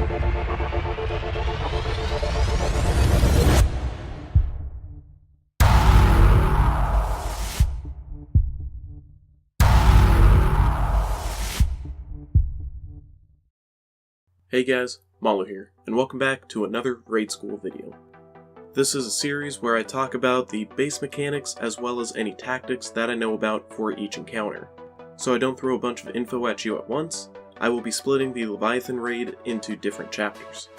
Hey guys, Malu here, and welcome back to another Raid School video. This is a series where I talk about the base mechanics as well as any tactics that I know about for each encounter. So I don't throw a bunch of info at you at once, I will be splitting the Leviathan raid into different chapters.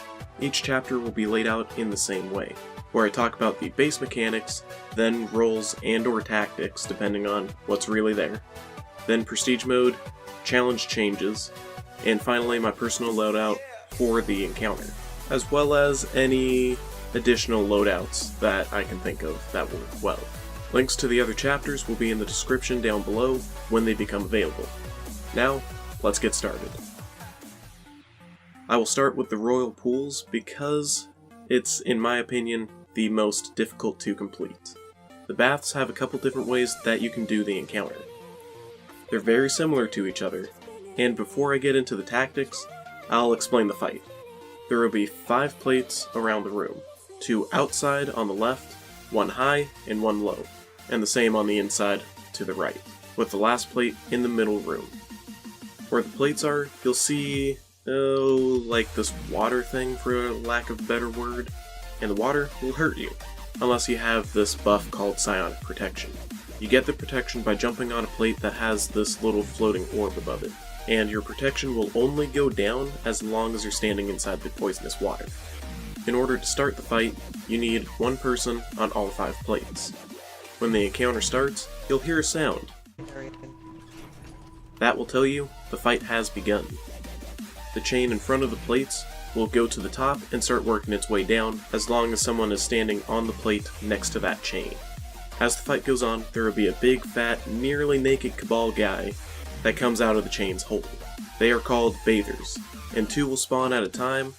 Each chapter will be laid out in the same way, where I talk about the base mechanics, then roles and or tactics depending on what's really there, then prestige mode, challenge changes, and finally my personal loadout for the encounter, as well as any additional loadouts that I can think of that work well. Links to the other chapters will be in the description down below when they become available. Now, let's get started. I will start with the royal pools because it's, in my opinion, the most difficult to complete. The baths have a couple different ways that you can do the encounter. They're very similar to each other, and before I get into the tactics, I'll explain the fight. There will be 5 plates around the room, 2 outside on the left, 1 high and 1 low, and the same on the inside to the right, with the last plate in the middle room. Where the plates are, you'll see, like this water thing for lack of a better word, and the water will hurt you, unless you have this buff called Psionic Protection. You get the protection by jumping on a plate that has this little floating orb above it, and your protection will only go down as long as you're standing inside the poisonous water. In order to start the fight, you need 1 person on all 5 plates. When the encounter starts, you'll hear a sound. That will tell you the fight has begun. The chain in front of the plates will go to the top and start working its way down as long as someone is standing on the plate next to that chain. As the fight goes on, there will be a big, fat, nearly naked Cabal guy that comes out of the chain's hole. They are called bathers, and 2 will spawn at a time,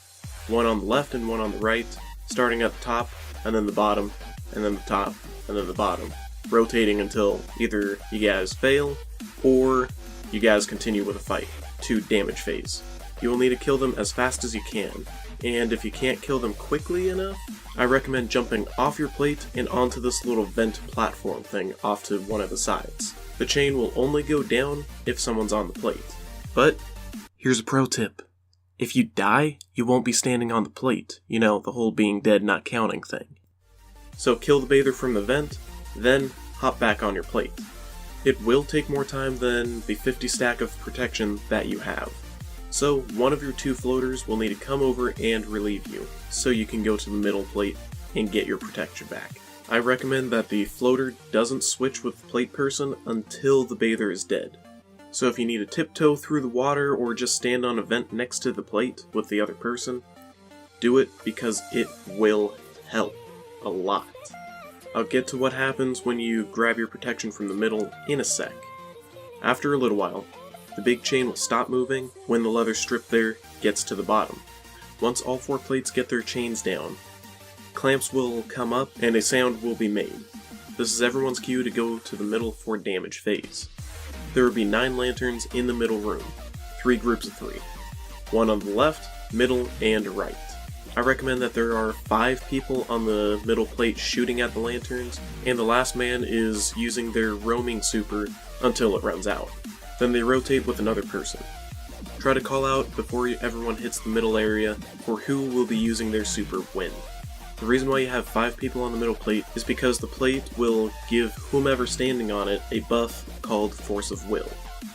1 on the left and 1 on the right, starting at the top, and then the bottom, and then the top, and then the bottom, rotating until either you guys fail, or you guys continue with a fight, to damage phase. You will need to kill them as fast as you can, and if you can't kill them quickly enough, I recommend jumping off your plate and onto this little vent platform thing off to one of the sides. The chain will only go down if someone's on the plate. But, here's a pro tip. If you die, you won't be standing on the plate. You know, the whole being dead not counting thing. So kill the bather from the vent, then hop back on your plate. It will take more time than the 50 stack of protection that you have. So one of your 2 floaters will need to come over and relieve you, so you can go to the middle plate and get your protection back. I recommend that the floater doesn't switch with the plate person until the bather is dead. So if you need to tiptoe through the water or just stand on a vent next to the plate with the other person, do it because it will help a lot. I'll get to what happens when you grab your protection from the middle in a sec. After a little while, the big chain will stop moving when the leather strip there gets to the bottom. Once all 4 plates get their chains down, clamps will come up and a sound will be made. This is everyone's cue to go to the middle for damage phase. There will be 9 lanterns in the middle room, 3 groups of 3. 1 on the left, middle, and right. I recommend that there are 5 people on the middle plate shooting at the lanterns, and the last man is using their roaming super until it runs out. Then they rotate with another person. Try to call out before everyone hits the middle area for who will be using their super when. The reason why you have 5 people on the middle plate is because the plate will give whomever standing on it a buff called Force of Will,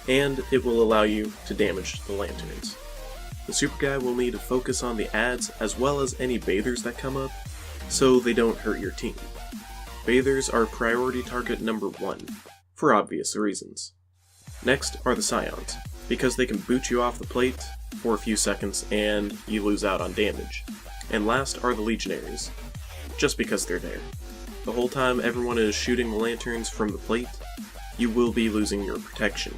and it will allow you to damage the lanterns. The super guy will need to focus on the ads as well as any bathers that come up, so they don't hurt your team. Bathers are priority target number 1, for obvious reasons. Next are the Scions, because they can boot you off the plate for a few seconds and you lose out on damage. And last are the Legionaries, just because they're there. The whole time everyone is shooting the lanterns from the plate, you will be losing your protection.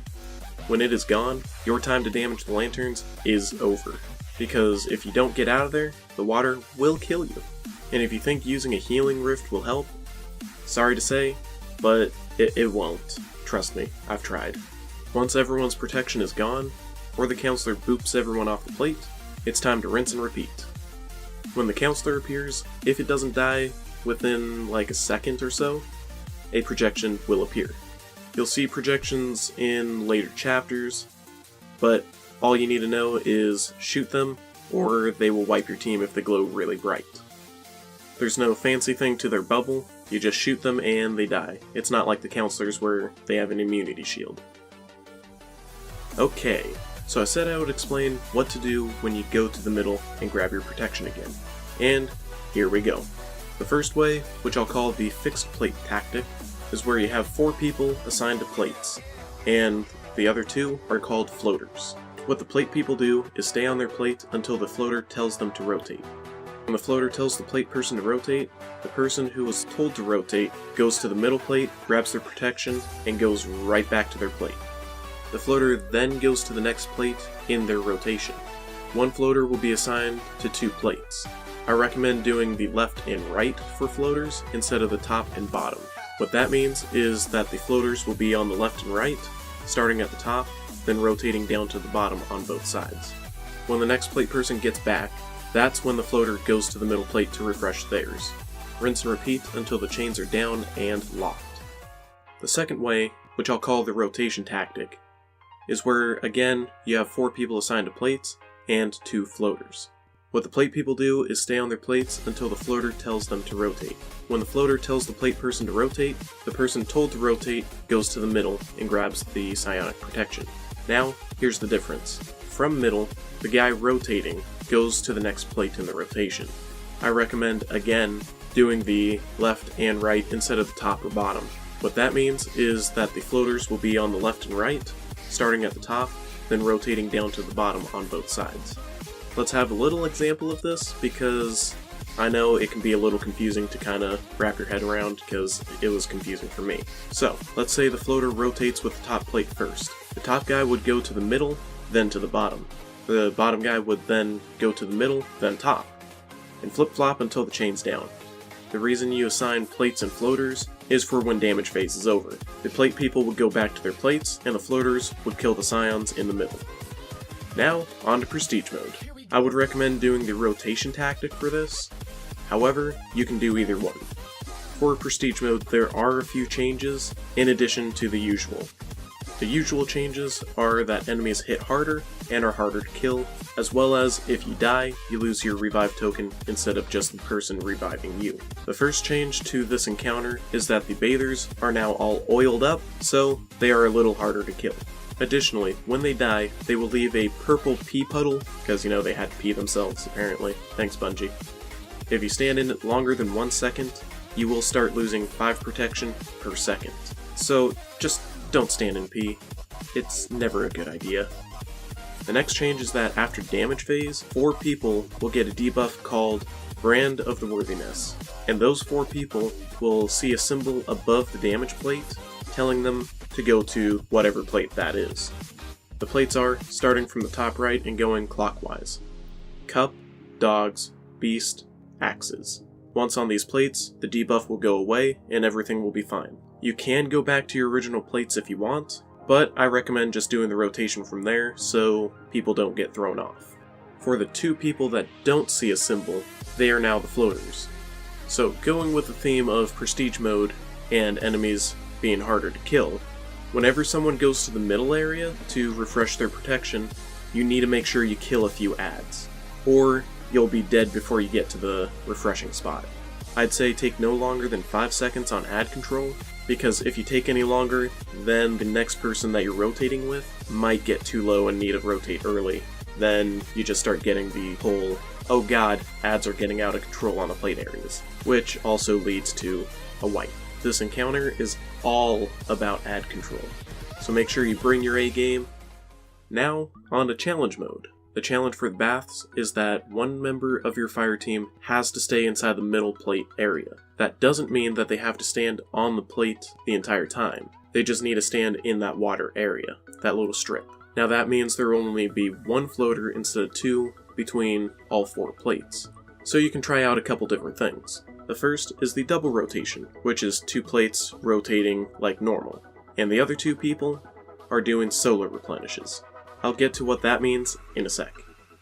When it is gone, your time to damage the lanterns is over, because if you don't get out of there, the water will kill you. And if you think using a healing rift will help, sorry to say, but it won't. Trust me, I've tried. Once everyone's protection is gone, or the counselor boops everyone off the plate, it's time to rinse and repeat. When the counselor appears, if it doesn't die within like a second or so, a projection will appear. You'll see projections in later chapters, but all you need to know is shoot them, or they will wipe your team if they glow really bright. There's no fancy thing to their bubble, you just shoot them and they die. It's not like the counselors where they have an immunity shield. Okay, so I said I would explain what to do when you go to the middle and grab your protection again. And here we go. The first way, which I'll call the fixed plate tactic, is where you have 4 people assigned to plates, and the other 2 are called floaters. What the plate people do is stay on their plate until the floater tells them to rotate. When the floater tells the plate person to rotate, the person who was told to rotate goes to the middle plate, grabs their protection, and goes right back to their plate. The floater then goes to the next plate in their rotation. One floater will be assigned to 2 plates. I recommend doing the left and right for floaters instead of the top and bottom. What that means is that the floaters will be on the left and right, starting at the top, then rotating down to the bottom on both sides. When the next plate person gets back, that's when the floater goes to the middle plate to refresh theirs. Rinse and repeat until the chains are down and locked. The second way, which I'll call the rotation tactic, is where, again, you have 4 people assigned to plates and 2 floaters. What the plate people do is stay on their plates until the floater tells them to rotate. When the floater tells the plate person to rotate, the person told to rotate goes to the middle and grabs the psionic protection. Now, here's the difference. From middle, the guy rotating goes to the next plate in the rotation. I recommend, again, doing the left and right instead of the top or bottom. What that means is that the floaters will be on the left and right, starting at the top, then rotating down to the bottom on both sides. Let's have a little example of this, because I know it can be a little confusing to kind of wrap your head around, because it was confusing for me. So, let's say the floater rotates with the top plate first. The top guy would go to the middle, then to the bottom. The bottom guy would then go to the middle, then top, and flip-flop until the chain's down. The reason you assign plates and floaters is for when damage phase is over. The plate people would go back to their plates, and the floaters would kill the scions in the middle. Now, on to Prestige Mode. I would recommend doing the rotation tactic for this, however, you can do either one. For Prestige Mode, there are a few changes, in addition to the usual. The usual changes are that enemies hit harder and are harder to kill, as well as if you die, you lose your revive token instead of just the person reviving you. The first change to this encounter is that the bathers are now all oiled up, so they are a little harder to kill. Additionally, when they die, they will leave a purple pee puddle, because you know they had to pee themselves apparently. Thanks Bungie. If you stand in it longer than 1 second, you will start losing 5 protection per second. So just don't stand in pee. It's never a good idea. The next change is that after damage phase, 4 people will get a debuff called Brand of the Worthiness, and those 4 people will see a symbol above the damage plate telling them to go to whatever plate that is. The plates are, starting from the top right and going clockwise: Cup, Dogs, Beast, Axes. Once on these plates, the debuff will go away and everything will be fine. You can go back to your original plates if you want, but I recommend just doing the rotation from there so people don't get thrown off. For the 2 people that don't see a symbol, they are now the floaters. So going with the theme of Prestige Mode and enemies being harder to kill, whenever someone goes to the middle area to refresh their protection, you need to make sure you kill a few ads, or you'll be dead before you get to the refreshing spot. I'd say take no longer than 5 seconds on ad control, because if you take any longer, then the next person that you're rotating with might get too low and need to rotate early. Then you just start getting the whole, oh god, ads are getting out of control on the plate areas, which also leads to a wipe. This encounter is all about ad control, so make sure you bring your A game. Now, on to challenge mode. The challenge for the baths is that one member of your fire team has to stay inside the middle plate area. That doesn't mean that they have to stand on the plate the entire time. They just need to stand in that water area, that little strip. Now that means there will only be 1 floater instead of 2 between all 4 plates. So you can try out a couple different things. The first is the double rotation, which is 2 plates rotating like normal, and the other 2 people are doing solar replenishes. I'll get to what that means in a sec.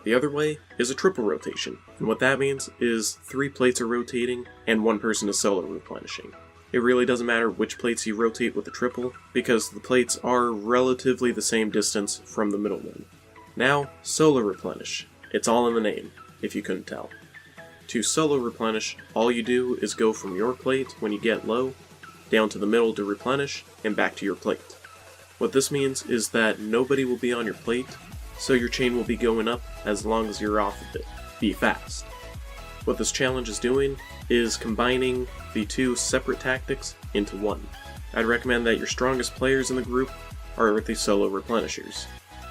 The other way is a triple rotation, and what that means is 3 plates are rotating and 1 person is solo replenishing. It really doesn't matter which plates you rotate with the triple, because the plates are relatively the same distance from the middle one. Now, solo replenish. It's all in the name, if you couldn't tell. To solo replenish, all you do is go from your plate when you get low, down to the middle to replenish, and back to your plate. What this means is that nobody will be on your plate, so your chain will be going up as long as you're off of it. Be fast. What this challenge is doing is combining the 2 separate tactics into one. I'd recommend that your strongest players in the group are the solo replenishers,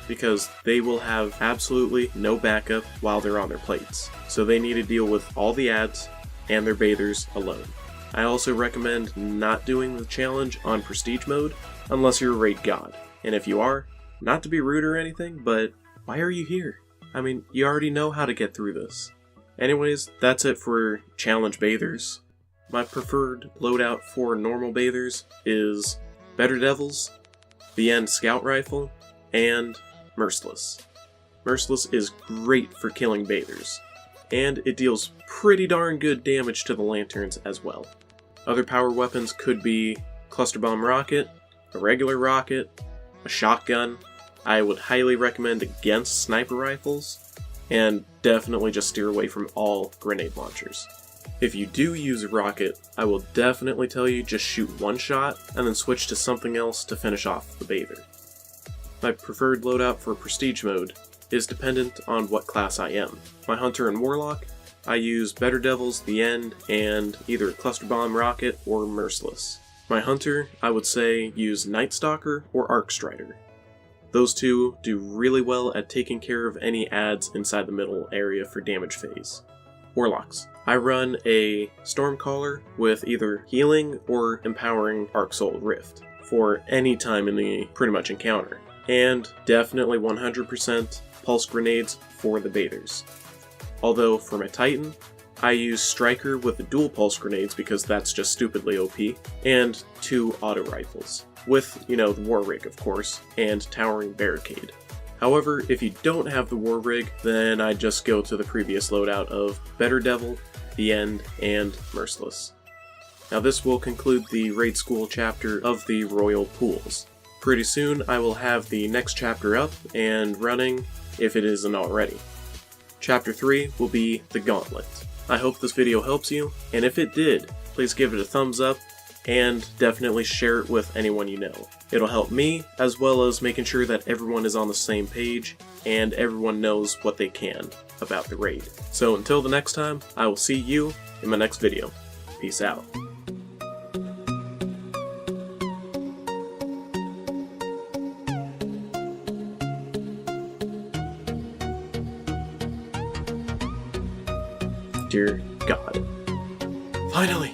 because they will have absolutely no backup while they're on their plates, so they need to deal with all the adds and their bathers alone. I also recommend not doing the challenge on Prestige mode unless you're a raid god, and if you are, not to be rude or anything, but why are you here? I mean, you already know how to get through this. Anyways, that's it for challenge bathers. My preferred loadout for normal bathers is Better Devils, the End Scout Rifle, and Merciless. Merciless is great for killing bathers, and it deals pretty darn good damage to the lanterns as well. Other power weapons could be Cluster Bomb Rocket, a regular rocket, a shotgun. I would highly recommend against sniper rifles, and definitely just steer away from all grenade launchers. If you do use a rocket, I will definitely tell you just shoot 1 shot, and then switch to something else to finish off the bather. My preferred loadout for Prestige mode is dependent on what class I am. My Hunter and Warlock, I use Better Devils, the End, and either Cluster Bomb Rocket or Merciless. My Hunter, I would say use Night Stalker or Arc Strider. Those 2 do really well at taking care of any adds inside the middle area for damage phase. Warlocks, I run a Stormcaller with either healing or empowering Arc Soul Rift for any time in the pretty much encounter, and definitely 100% pulse grenades for the bathers. Although for my Titan, I use Striker with the dual pulse grenades because that's just stupidly OP, and 2 auto rifles, with, the War Rig of course, and Towering Barricade. However, if you don't have the War Rig, then I just go to the previous loadout of Better Devil, the End, and Merciless. Now this will conclude the Raid School chapter of the Royal Pools. Pretty soon I will have the next chapter up and running, if it isn't already. Chapter 3 will be the Gauntlet. I hope this video helps you, and if it did, please give it a thumbs up, and definitely share it with anyone you know. It'll help me, as well as making sure that everyone is on the same page, and everyone knows what they can about the raid. So until the next time, I will see you in my next video. Peace out. Dear God. Finally!